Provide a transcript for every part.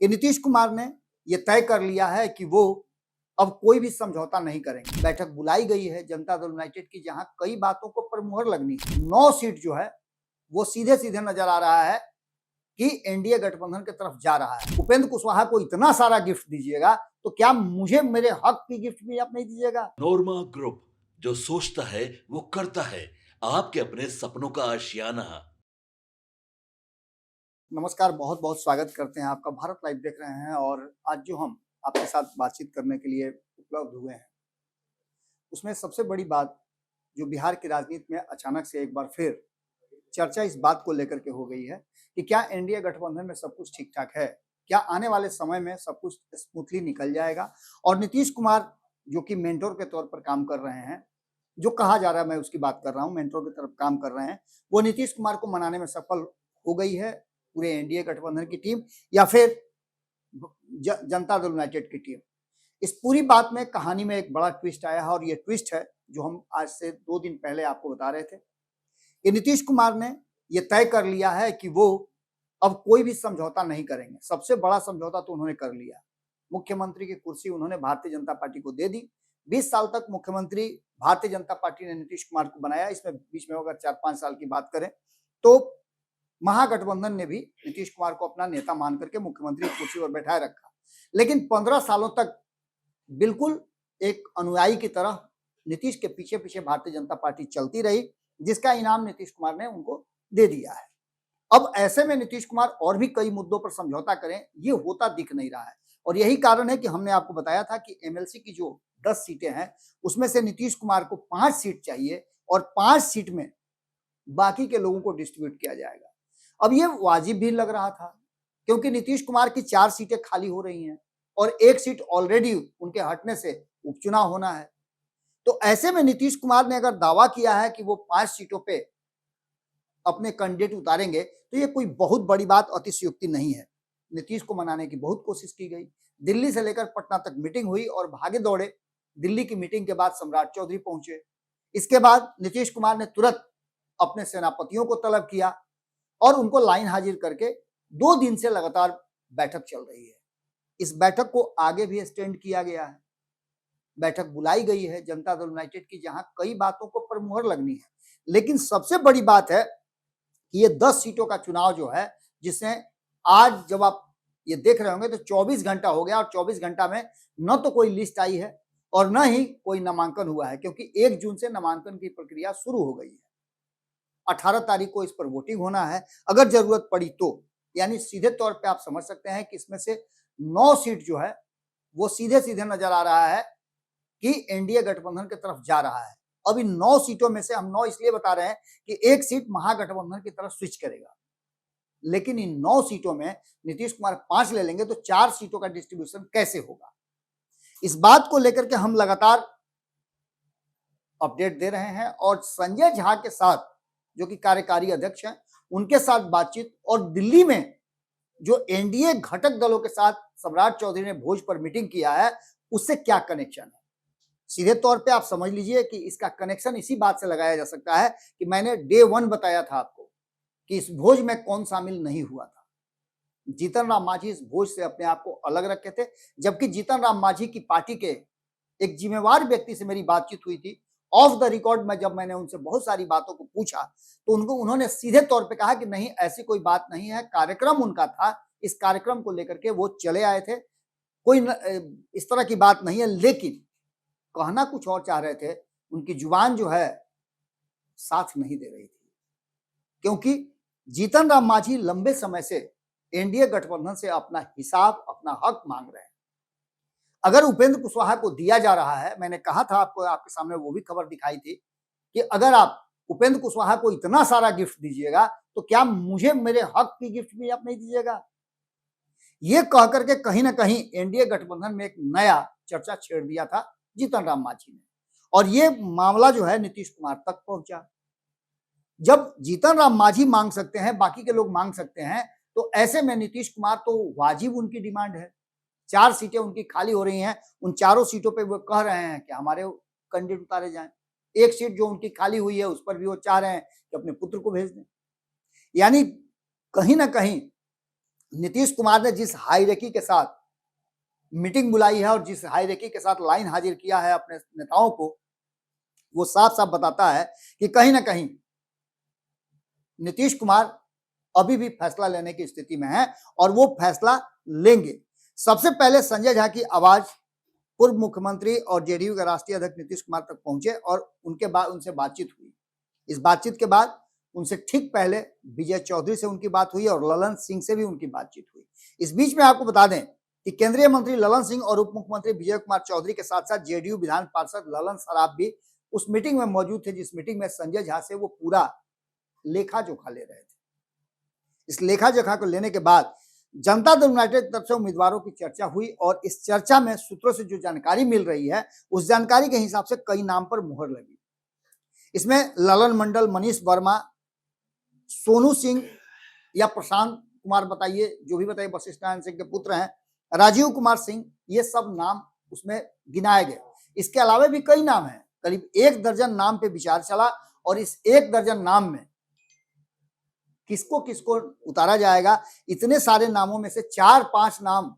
कि नीतीश कुमार ने ये तय कर लिया है कि वो अब कोई भी समझौता नहीं करेंगे। बैठक बुलाई गई है जनता दल यूनाइटेड की, जहां कई बातों को पर मुहर लगनी है। 9 सीट जो है वो सीधे सीधे नजर आ रहा है कि एनडीए गठबंधन की तरफ जा रहा है। उपेंद्र कुशवाहा को इतना सारा गिफ्ट दीजिएगा तो क्या मुझे मेरे हक की गिफ्ट भी आप नहीं दीजिएगा? नोरमा ग्रुप, जो सोचता है वो करता है। आपके अपने सपनों का आशियाना। नमस्कार, बहुत बहुत स्वागत करते हैं आपका। भारत लाइव देख रहे हैं और आज जो हम आपके साथ बातचीत करने के लिए उपलब्ध हुए हैं, उसमें सबसे बड़ी बात जो बिहार की राजनीति में अचानक से एक बार फिर चर्चा इस बात को लेकर के हो गई है कि क्या एनडीए गठबंधन में सब कुछ ठीक ठाक है, क्या आने वाले समय में सब कुछ स्मूथली निकल जाएगा। और नीतीश कुमार जो कि मेंटोर के तौर पर काम कर रहे हैं, जो कहा जा रहा है, मैं उसकी बात कर रहा हूं, मेंटोर की तरफ काम कर रहे हैं, वो नीतीश कुमार को मनाने में सफल हो गई है पूरे एनडीए गठबंधन की टीम या फिर जनता दल यूनाइटेड की टीम। इस पूरी बात में कहानी में एक बड़ा ट्विस्ट आया है और ये ट्विस्ट है जो हम आज से 2 दिन पहले आपको बता रहे थे कि नीतीश कुमार ने यह तय कर लिया है कि वो अब कोई भी समझौता नहीं करेंगे। सबसे बड़ा समझौता तो उन्होंने कर लिया। मुख्यमंत्री की कुर्सी उन्होंने भारतीय जनता पार्टी को दे दी। 20 साल तक मुख्यमंत्री भारतीय जनता पार्टी ने नीतीश कुमार को बनाया। इसमें बीच में अगर 4-5 साल की बात करें तो महागठबंधन ने भी नीतीश कुमार को अपना नेता मान करके मुख्यमंत्री की कुर्सी पर बैठाए रखा। लेकिन 15 सालों तक बिल्कुल एक अनुयायी की तरह नीतीश के पीछे पीछे भारतीय जनता पार्टी चलती रही, जिसका इनाम नीतीश कुमार ने उनको दे दिया है। अब ऐसे में नीतीश कुमार और भी कई मुद्दों पर समझौता करें, ये होता दिख नहीं रहा है। और यही कारण है कि हमने आपको बताया था कि एमएलसी की जो 10 सीटें हैं, उसमें से नीतीश कुमार को 5 सीट चाहिए और 5 सीट में बाकी के लोगों को डिस्ट्रीब्यूट किया जाएगा। अब ये वाजिब भी लग रहा था क्योंकि नीतीश कुमार की 4 सीटें खाली हो रही हैं और 1 सीट ऑलरेडी उनके हटने से उपचुनाव होना है। तो ऐसे में नीतीश कुमार ने अगर दावा किया है कि वो 5 सीटों पे अपने कैंडिडेट उतारेंगे तो ये कोई बहुत बड़ी बात, अतिशयोक्ति नहीं है। नीतीश को मनाने की बहुत कोशिश की गई, दिल्ली से लेकर पटना तक मीटिंग हुई और भागे दौड़े दिल्ली की मीटिंग के बाद सम्राट चौधरी पहुंचे। इसके बाद नीतीश कुमार ने तुरंत अपने सेनापतियों को तलब किया और उनको लाइन हाजिर करके 2 दिन से लगातार बैठक चल रही है। इस बैठक को आगे भी एक्सटेंड किया गया है। बैठक बुलाई गई है जनता दल यूनाइटेड की, जहां कई बातों को पर मुहर लगनी है। लेकिन सबसे बड़ी बात है कि ये 10 सीटों का चुनाव जो है, जिसमें आज जब आप ये देख रहे होंगे तो 24 घंटा हो गया और 24 घंटा में न तो कोई लिस्ट आई है और न ही कोई नामांकन हुआ है, क्योंकि 1 जून से नामांकन की प्रक्रिया शुरू हो गई है। 18 तारीख को इस पर वोटिंग होना है अगर जरूरत पड़ी तो। यानी सीधे तौर पे आप समझ सकते हैं कि इसमें से 9 सीट जो है वो सीधे सीधे नजर आ रहा है कि एनडीए गठबंधन की तरफ जा रहा है। अब इन 9 सीटों में से हम 9 इसलिए बता रहे हैं कि 1 सीट महागठबंधन की तरफ स्विच करेगा। लेकिन इन 9 सीटों में नीतीश कुमार 5 ले लेंगे तो 4 सीटों का डिस्ट्रीब्यूशन कैसे होगा? इस बात को लेकर के हम लगातार अपडेट दे रहे हैं और संजय झा के साथ, जो कि कार्यकारी अध्यक्ष हैं, उनके साथ बातचीत और दिल्ली में जो एनडीए घटक दलों के साथ सम्राट चौधरी ने भोज पर मीटिंग किया है, उससे क्या कनेक्शन है? सीधे तौर पे आप समझ लीजिए कि इसका कनेक्शन इसी बात से लगाया जा सकता है कि मैंने डे 1 बताया था आपको कि इस भोज में कौन शामिल नहीं हुआ था। जीतन राम मांझी इस भोज से अपने आप को अलग रखे थे, जबकि जीतन राम मांझी की पार्टी के एक जिम्मेवार व्यक्ति से मेरी बातचीत हुई थी ऑफ द रिकॉर्ड में। जब मैंने उनसे बहुत सारी बातों को पूछा तो उन्होंने सीधे तौर पे कहा कि नहीं, ऐसी कोई बात नहीं है, कार्यक्रम उनका था, इस कार्यक्रम को लेकर के वो चले आए थे, कोई इस तरह की बात नहीं है। लेकिन कहना कुछ और चाह रहे थे, उनकी जुबान जो है साथ नहीं दे रही थी, क्योंकि जीतन राम मांझी लंबे समय से एनडीए गठबंधन से अपना हिसाब, अपना हक मांग रहे हैं। अगर उपेंद्र कुशवाहा को दिया जा रहा है, मैंने कहा था आपको, आपके सामने वो भी खबर दिखाई थी कि अगर आप उपेंद्र कुशवाहा को इतना सारा गिफ्ट दीजिएगा तो क्या मुझे मेरे हक की गिफ्ट भी आप नहीं दीजिएगा? ये कह करके कहीं ना कहीं एनडीए गठबंधन में एक नया चर्चा छेड़ दिया था जीतन राम मांझी ने, और ये मामला जो है नीतीश कुमार तक पहुंचा। जब जीतन राम मांझी मांग सकते हैं, बाकी के लोग मांग सकते हैं, तो ऐसे में नीतीश कुमार तो वाजिब उनकी डिमांड है। 4 सीटें उनकी खाली हो रही हैं, उन चारों सीटों पे वो कह रहे हैं कि हमारे कैंडिडेट उतारे जाएं। 1 सीट जो उनकी खाली हुई है उस पर भी वो चाह रहे हैं कि अपने पुत्र को भेज दें। यानी कहीं ना कहीं नीतीश कुमार ने जिस हायरार्की के साथ मीटिंग बुलाई है और जिस हायरार्की के साथ लाइन हाजिर किया है अपने नेताओं को, वो साफ साफ बताता है कि कहीं ना कहीं नीतीश कुमार अभी भी फैसला लेने की स्थिति में है और वो फैसला लेंगे। सबसे पहले संजय झा की आवाज पूर्व मुख्यमंत्री और जेडीयू के राष्ट्रीय अध्यक्ष नीतीश कुमार तक पहुंचे और उनके बाद उनसे बातचीत हुई। इस बातचीत के बाद उनसे ठीक पहले विजय चौधरी से उनकी बात हुई और ललन सिंह से भी उनकी बातचीत हुई। इस बीच में आपको बता दें कि केंद्रीय मंत्री ललन सिंह और उप मुख्यमंत्री विजय कुमार चौधरी के साथ साथ जेडीयू विधान पार्षद ललन सराफ भी उस मीटिंग में मौजूद थे, जिस मीटिंग में संजय झा से वो पूरा लेखा जोखा ले रहे थे। इस लेखा जोखा को लेने के बाद जनता दल यूनाइटेड की तरफ से उम्मीदवारों की चर्चा हुई और इस चर्चा में सूत्रों से जो जानकारी मिल रही है उस जानकारी के हिसाब से कई नाम पर मुहर लगी। इसमें ललन मंडल, मनीष वर्मा, सोनू सिंह या प्रशांत कुमार, बताइए जो भी बताइए, वशिष्ठ नारायण सिंह के पुत्र हैं, राजीव कुमार सिंह, ये सब नाम उसमें गिनाए गए। इसके अलावा भी कई नाम हैं, करीब 1 दर्जन नाम पे विचार चला और इस 1 दर्जन नाम में किसको किसको उतारा जाएगा, इतने सारे नामों में से 4-5 नाम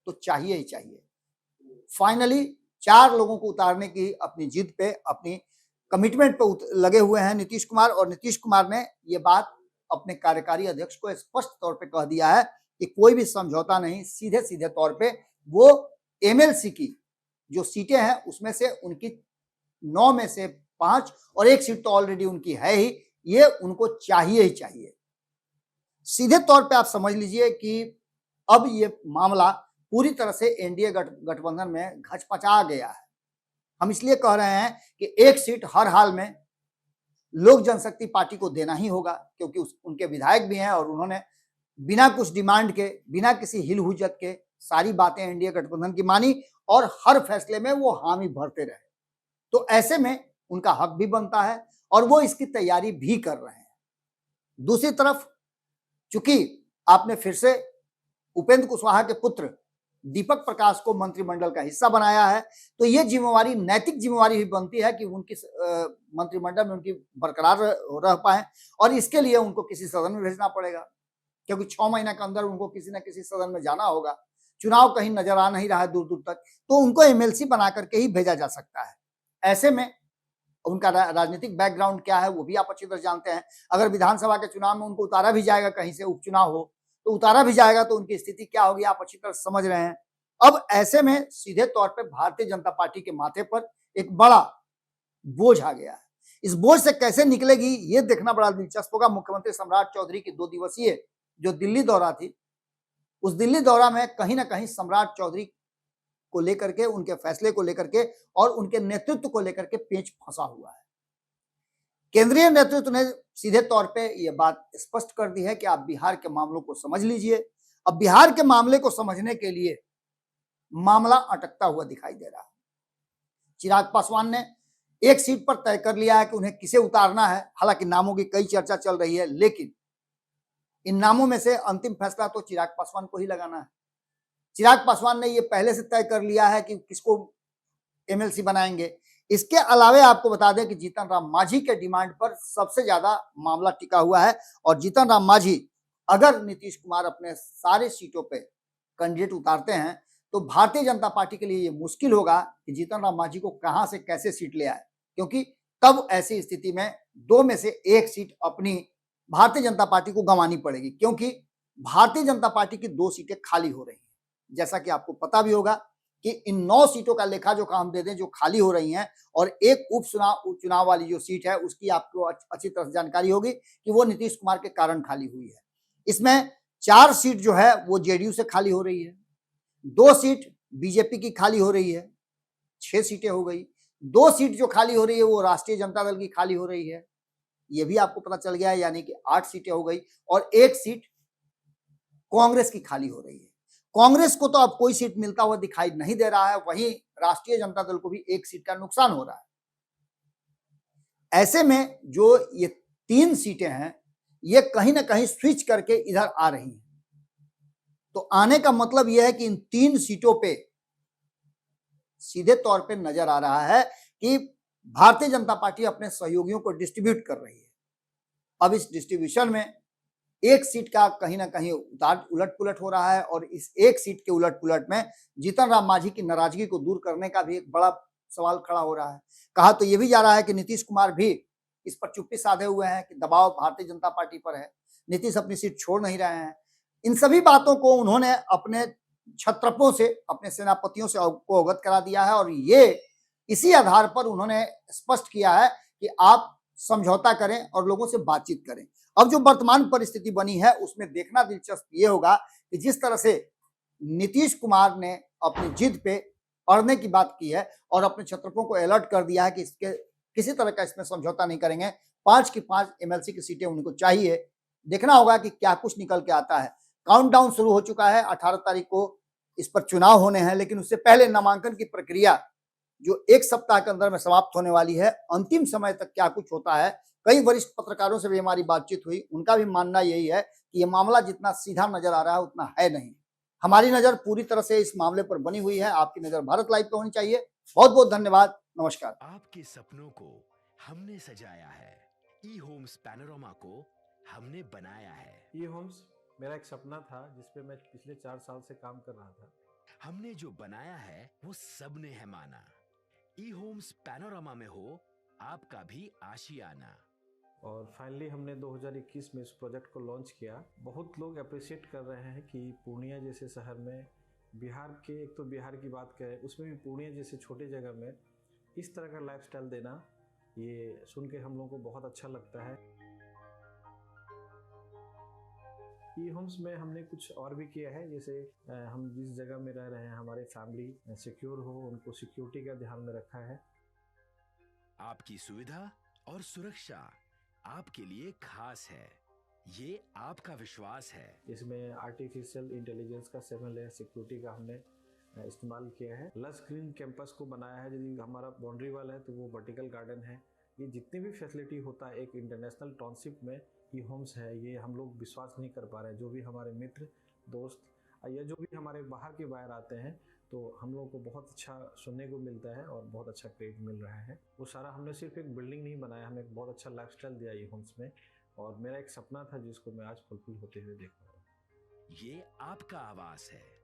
तो चाहिए ही चाहिए। फाइनली 4 लोगों को उतारने की अपनी जिद पे, अपनी कमिटमेंट पे लगे हुए हैं नीतीश कुमार। और नीतीश कुमार ने ये बात अपने कार्यकारी अध्यक्ष को स्पष्ट तौर पे कह दिया है कि कोई भी समझौता नहीं, सीधे सीधे तौर पे वो एमएलसी की जो सीटें हैं उसमें से उनकी 9 में से 5 और 1 सीट तो ऑलरेडी उनकी है ही, ये उनको चाहिए ही चाहिए। सीधे तौर पे आप समझ लीजिए कि अब ये मामला पूरी तरह से एनडीए गठबंधन में घचपचा गया है। हम इसलिए कह रहे हैं कि 1 सीट हर हाल में लोक जनशक्ति पार्टी को देना ही होगा, क्योंकि उनके विधायक भी हैं और उन्होंने बिना कुछ डिमांड के, बिना किसी हिल हुज्जत के सारी बातें एनडीए गठबंधन की मानी और हर फैसले में वो हामी भरते रहे। तो ऐसे में उनका हक भी बनता है और वो इसकी तैयारी भी कर रहे हैं। दूसरी तरफ चूंकि आपने फिर से उपेंद्र कुशवाहा के पुत्र दीपक प्रकाश को मंत्रिमंडल का हिस्सा बनाया है, तो ये जिम्मेवारी, नैतिक जिम्मेवारी भी बनती है कि उनकी मंत्रिमंडल में उनकी बरकरार रह पाए और इसके लिए उनको किसी सदन में भेजना पड़ेगा, क्योंकि 6 महीने के अंदर उनको किसी न किसी सदन में जाना होगा। चुनाव कहीं नजर आ नहीं रहा है दूर दूर तक, तो उनको एमएलसी बना करके ही भेजा जा सकता है। ऐसे में उनका राजनीतिक बैकग्राउंड क्या है वो भी आप अच्छी तरह जानते हैं। अगर विधानसभा के चुनाव में उनको उतारा भी जाएगा, कहीं से उपचुनाव हो तो उतारा भी जाएगा, तो उनकी स्थिति क्या होगी आप अच्छी तरह समझ रहे हैं। अब ऐसे में सीधे तौर पे भारतीय जनता पार्टी के माथे पर एक बड़ा बोझ आ गया है। इस बोझ से कैसे निकलेगी ये देखना बड़ा दिलचस्प होगा। मुख्यमंत्री सम्राट चौधरी की 2 दिवसीय जो दिल्ली दौरा थी, उस दिल्ली दौरा में कहीं ना कहीं सम्राट चौधरी को लेकर के, उनके फैसले को लेकर के और उनके नेतृत्व को लेकर के पेच फंसा हुआ है। केंद्रीय नेतृत्व ने सीधे तौर पे यह बात स्पष्ट कर दी है कि आप बिहार के मामलों को समझ लीजिए। अब बिहार के मामले को समझने के लिए मामला अटकता हुआ दिखाई दे रहा है। चिराग पासवान ने 1 सीट पर तय कर लिया है कि उन्हें किसे उतारना है। हालांकि नामों की कई चर्चा चल रही है, लेकिन इन नामों में से अंतिम फैसला तो चिराग पासवान को ही लगाना है। चिराग पासवान ने यह पहले से तय कर लिया है कि किसको एमएलसी बनाएंगे। इसके अलावा आपको बता दें कि जीतन राम मांझी के डिमांड पर सबसे ज्यादा मामला टिका हुआ है और जीतन राम मांझी, अगर नीतीश कुमार अपने सारे सीटों पे कैंडिडेट उतारते हैं तो भारतीय जनता पार्टी के लिए ये मुश्किल होगा कि जीतन राम मांझी को कहां से कैसे सीट ले आए, क्योंकि तब ऐसी स्थिति में 2 में से 1 सीट अपनी भारतीय जनता पार्टी को गंवानी पड़ेगी, क्योंकि भारतीय जनता पार्टी की 2 सीटें खाली हो रही हैं। जैसा कि आपको पता भी होगा कि इन 9 सीटों का लेखा जोखा हम दे दें जो खाली हो रही हैं, और एक उपचुनाव वाली जो सीट है उसकी आपको अच्छी तरह से जानकारी होगी कि वो नीतीश कुमार के कारण खाली हुई है। इसमें 4 सीट जो है वो जेडीयू से खाली हो रही है, 2 सीट बीजेपी की खाली हो रही है, 6 सीटें हो गई। 2 सीट जो खाली हो रही है वो राष्ट्रीय जनता दल की खाली हो रही है, ये भी आपको पता चल गया है, यानी कि 8 सीटें हो गई और 1 सीट कांग्रेस की खाली हो रही है। कांग्रेस को तो अब कोई सीट मिलता हुआ दिखाई नहीं दे रहा है, वहीं राष्ट्रीय जनता दल को भी 1 सीट का नुकसान हो रहा है। ऐसे में जो ये 3 सीटें हैं ये कहीं ना कहीं स्विच करके इधर आ रही हैं, तो आने का मतलब यह है कि इन 3 सीटों पे सीधे तौर पे नजर आ रहा है कि भारतीय जनता पार्टी अपने सहयोगियों को डिस्ट्रीब्यूट कर रही है। अब इस डिस्ट्रीब्यूशन में एक सीट का कहीं ना कहीं उलट पुलट हो रहा है और इस एक सीट के उलट पुलट में जीतन राम मांझी की नाराजगी को दूर करने का भी एक बड़ा सवाल खड़ा हो रहा है। कहा तो ये भी जा रहा है कि नीतीश कुमार भी इस पर चुप्पी साधे हुए हैं कि दबाव भारतीय जनता पार्टी पर है, नीतीश अपनी सीट छोड़ नहीं रहे हैं। इन सभी बातों को उन्होंने अपने छत्रपों से, अपने सेनापतियों से को अवगत करा दिया है और ये इसी आधार पर उन्होंने स्पष्ट किया है कि आप समझौता करें और लोगों से बातचीत करें। अब जो वर्तमान परिस्थिति बनी है उसमें देखना दिलचस्प ये होगा कि जिस तरह से नीतीश कुमार ने अपनी जिद पे अड़ने की बात की है और अपने छत्रपों को अलर्ट कर दिया है कि इसके किसी तरह का इसमें समझौता नहीं करेंगे, 5 की 5 एमएलसी की सीटें उनको चाहिए। देखना होगा कि क्या कुछ निकल के आता है। काउंटडाउन शुरू हो चुका है, 18 तारीख को इस पर चुनाव होने हैं, लेकिन उससे पहले नामांकन की प्रक्रिया जो 1 सप्ताह के अंदर में समाप्त होने वाली है, अंतिम समय तक क्या कुछ होता है। कई वरिष्ठ पत्रकारों से भी हमारी बातचीत हुई, उनका भी मानना यही है कि ये मामला जितना सीधा नजर आ रहा है उतना है नहीं। हमारी नजर पूरी तरह से इस मामले पर बनी हुई है, आपकी नजर भारत लाइव पे होनी चाहिए। बहुत बहुत धन्यवाद, नमस्कार। आपके सपनों को हमने सजाया है, ई होम्स पैनोरामा को हमने बनाया है। ई होम्स मेरा एक सपना था जिस पे मैं पिछले 4 साल से काम कर रहा था। हमने जो बनाया है वो सबने है माना। ई होम्स पैनोरामा में हो आपका भी आशियाना। और फाइनली हमने 2021 में इस प्रोजेक्ट को लॉन्च किया। बहुत लोग अप्रिशिएट कर रहे हैं कि पूर्णिया जैसे शहर में, बिहार के, एक तो बिहार की बात करें उसमें भी पूर्णिया जैसे छोटे जगह में इस तरह का लाइफस्टाइल देना, ये सुन के हम लोगों को बहुत अच्छा लगता है। ई होम्स में हमने कुछ और भी किया है, जैसे हम जिस जगह में रह रहे हैं हमारे फैमिली सिक्योर हो, उनको सिक्योरिटी का ध्यान में रखा है। आपकी सुविधा और सुरक्षा आपके लिए खास है, ये आपका विश्वास है। इसमें आर्टिफिशियल इंटेलिजेंस का 7 लेयर सिक्योरिटी का हमने इस्तेमाल किया है। लस ग्रीन कैंपस को बनाया है, यदि हमारा बाउंड्री वाल है तो वो वर्टिकल गार्डन है। ये जितनी भी फैसिलिटी होता है एक इंटरनेशनल टाउनशिप में ई होम्स है, ये हम लोग विश्वास नहीं कर पा रहे हैं। जो भी हमारे मित्र, दोस्त या जो भी हमारे बाहर के बाहर आते हैं तो हम लोगों को बहुत अच्छा सुनने को मिलता है और बहुत अच्छा क्रेडिट मिल रहा है। वो सारा हमने सिर्फ एक बिल्डिंग नहीं बनाया, हमें एक बहुत अच्छा लाइफस्टाइल दिया ई होम्स में, और मेरा एक सपना था जिसको मैं आज फुलफिल होते हुए देख रहा हूँ। ये आपका आवास है।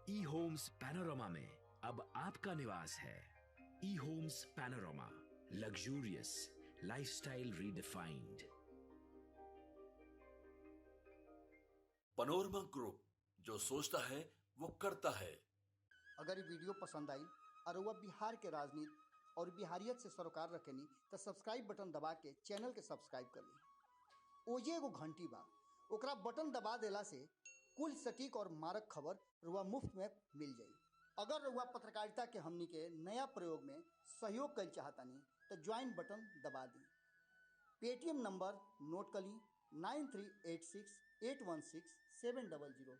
ई होम्स पैनोरामा में अब आपका निवास है। E homes panorama, luxurious lifestyle redefined. Panorama group, जो सोचता है वो करता है। अगर ये वीडियो पसंद आई और वह बिहार के राजनीति और बिहारियत से सरोकार रखेनी तो सब्सक्राइब बटन दबा के चैनल के सब्सक्राइब कर ली। ओजे एगो घंटी बा, ओकरा बटन दबा देला से कुल सटीक और मारक खबर रुआ मुफ्त में मिल जाई। अगर रुआ पत्रकारिता के हमनी के नया प्रयोग में सहयोग कर चाहतानी तो ज्वाइन बटन दबा दी। पेटीएम नंबर नोट कर ली 9386816700।